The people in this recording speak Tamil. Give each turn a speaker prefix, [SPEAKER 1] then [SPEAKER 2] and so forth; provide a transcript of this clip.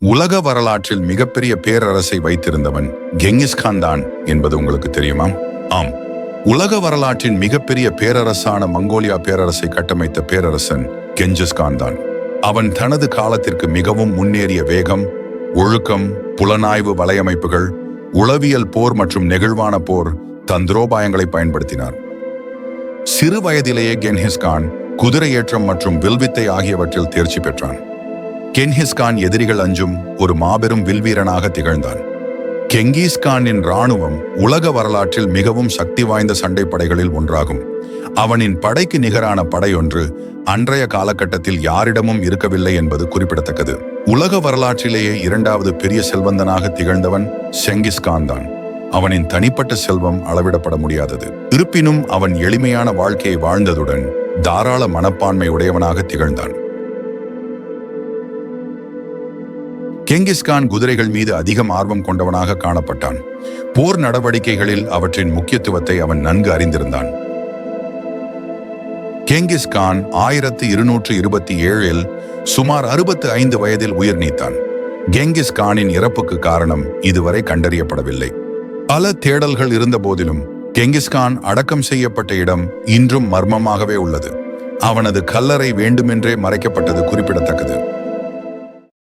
[SPEAKER 1] உலக வரலாற்றில் மிகப்பெரிய பேரரசை வைத்திருந்தவன் கெங்கிஸ்கான் தான் என்பது உங்களுக்கு தெரியுமா? ஆம், உலக வரலாற்றின் மிகப்பெரிய பேரரசான மங்கோலியா பேரரசை கட்டமைத்த பேரரசன் கெங்கிஸ்கான் தான். அவன் தனது காலத்திற்கு மிகவும் முன்னேறிய வேகம், ஒழுக்கம், புலனாய்வு வலையமைப்புகள், உளவியல் போர் மற்றும் நெகிழ்வான போர் தந்திரோபாயங்களை பயன்படுத்தினார். சிறு வயதிலேயே கென்கிஸ்கான் குதிரை ஏற்றம் மற்றும் வில்வித்தை ஆகியவற்றில் தேர்ச்சி பெற்றான். கென்கிஸ்கான் எதிரிகள் அஞ்சும் ஒரு மாபெரும் வில்வீரனாக திகழ்ந்தான். கெங்கிஸ்கானின் இராணுவம் உலக வரலாற்றில் மிகவும் சக்தி வாய்ந்த சண்டைப்படைகளில் ஒன்றாகும். அவனின் படைக்கு நிகரான படையொன்று அன்றைய காலகட்டத்தில் யாரிடமும் இருக்கவில்லை என்பது குறிப்பிடத்தக்கது. உலக வரலாற்றிலேயே இரண்டாவது பெரிய செல்வந்தனாக திகழ்ந்தவன் செங்கிஸ்கான் தான். அவனின் தனிப்பட்ட செல்வம் அளவிடப்பட முடியாதது. இருப்பினும் அவன் எளிமையான வாழ்க்கையை வாழ்ந்ததுடன் தாராள மனப்பான்மை உடையவனாக திகழ்ந்தான். கெங்கிஸ்கான் குதிரைகள் மீது அதிகம் ஆர்வம் கொண்டவனாக காணப்பட்டான். போர் நடவடிக்கைகளில் அவற்றின் முக்கியத்துவத்தை அவன் நன்கு அறிந்திருந்தான். கெங்கிஸ்கான் 1227இல் சுமார் 65 வயதில் உயிர் நீத்தான். கெங்கிஸ்கானின் இறப்புக்கு காரணம் இதுவரை கண்டறியப்படவில்லை. பல தேடல்கள் இருந்த போதிலும் கெங்கிஸ்கான் அடக்கம் செய்யப்பட்ட இடம் இன்றும் மர்மமாகவே உள்ளது. அவனது கல்லறை வேண்டுமென்றே மறைக்கப்பட்டது குறிப்பிடத்தக்கது.